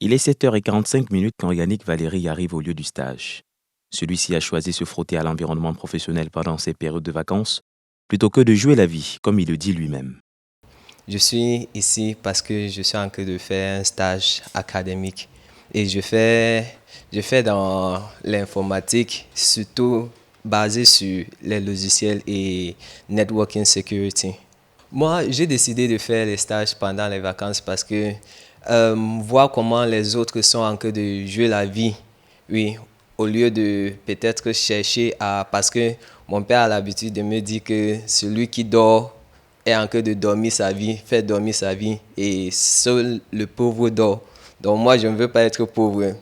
Il est 7h45 quand Yannick Valéry arrive au lieu du stage. Celui-ci a choisi se frotter à l'environnement professionnel pendant ses périodes de vacances, plutôt que de jouer la vie, comme il le dit lui-même. Je suis ici parce que je suis en train de faire un stage académique et je fais dans l'informatique, surtout basé sur les logiciels et networking security. Moi, j'ai décidé de faire les stages pendant les vacances parce que voir comment les autres sont en train de jouer la vie, oui, au lieu de peut-être chercher à... Parce que mon père a l'habitude de me dire que celui qui dort est en train de dormir sa vie, fait dormir sa vie, et seul le pauvre dort. Donc moi, je ne veux pas être pauvre.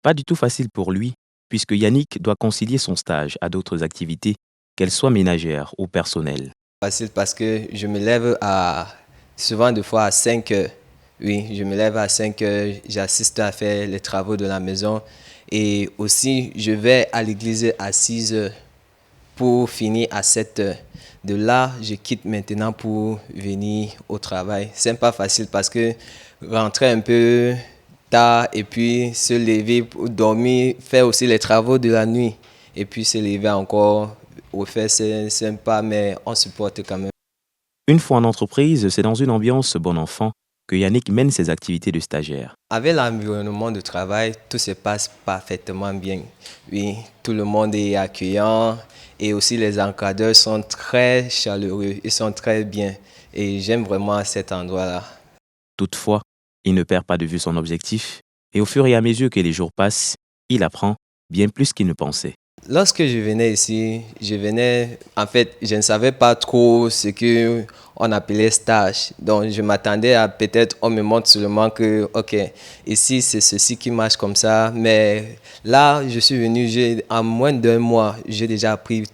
Pas du tout facile pour lui, puisque Yannick doit concilier son stage à d'autres activités, qu'elles soient ménagères ou personnelles. Facile parce que je me lève souvent deux fois à 5 heures. Oui, je me lève à 5 heures, j'assiste à faire les travaux de la maison et aussi je vais à l'église à 6 heures pour finir à 7 heures. De là, je quitte maintenant pour venir au travail. C'est pas facile parce que rentrer un peu tard et puis se lever pour dormir, faire aussi les travaux de la nuit et puis se lever encore au fait, c'est sympa, mais on supporte quand même. Une fois en entreprise, c'est dans une ambiance bon enfant que Yannick mène ses activités de stagiaire. Avec l'environnement de travail, tout se passe parfaitement bien. Oui, tout le monde est accueillant et aussi les encadreurs sont très chaleureux, ils sont très bien et j'aime vraiment cet endroit-là. Toutefois, il ne perd pas de vue son objectif, et au fur et à mesure que les jours passent, il apprend bien plus qu'il ne pensait. Lorsque je venais ici, en fait, je ne savais pas trop ce que on appelait stage. Donc, je m'attendais à peut-être, on me montre seulement que, ok, ici, c'est ceci qui marche comme ça. Mais là, je suis venu, en moins d'un mois, j'ai déjà appris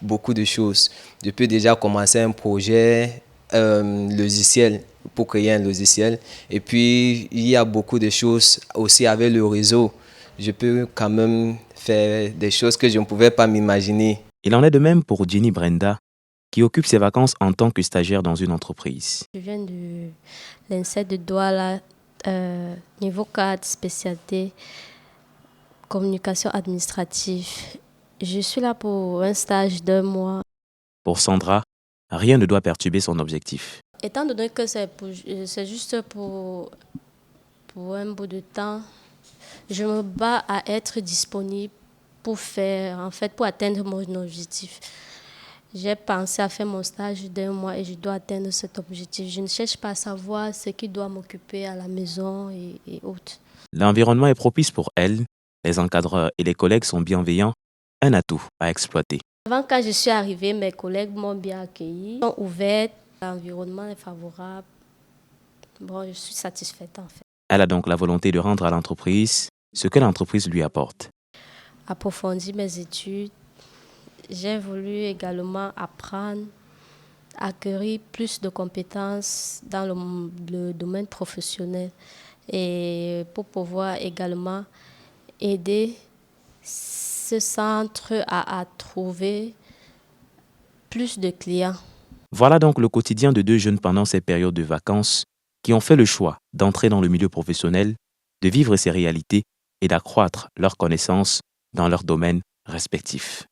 beaucoup de choses. Je peux déjà commencer un projet logiciel pour créer un logiciel. Et puis, il y a beaucoup de choses aussi avec le réseau. Je peux quand même faire des choses que je ne pouvais pas m'imaginer. Il en est de même pour Jenny Brenda, qui occupe ses vacances en tant que stagiaire dans une entreprise. Je viens de l'INSEE de Douala, niveau 4, spécialité communication administrative. Je suis là pour un stage d'1 mois. Pour Sandra, rien ne doit perturber son objectif. Étant donné que c'est juste pour un bout de temps, je me bats à être disponible pour atteindre mon objectif. J'ai pensé à faire mon stage d'1 mois et je dois atteindre cet objectif. Je ne cherche pas à savoir ce qui doit m'occuper à la maison et autres. L'environnement est propice pour elle, les encadreurs et les collègues sont bienveillants, un atout à exploiter. Avant, quand je suis arrivée, mes collègues m'ont bien accueillie, sont ouverts, l'environnement est favorable. Bon, je suis satisfaite en fait. Elle a donc la volonté de rendre à l'entreprise ce que l'entreprise lui apporte. Approfondir mes études, j'ai voulu également apprendre, acquérir plus de compétences dans le domaine professionnel et pour pouvoir également aider ce centre à trouver plus de clients. Voilà donc le quotidien de deux jeunes pendant ces périodes de vacances qui ont fait le choix d'entrer dans le milieu professionnel, de vivre ces réalités et d'accroître leurs connaissances dans leurs domaines respectifs.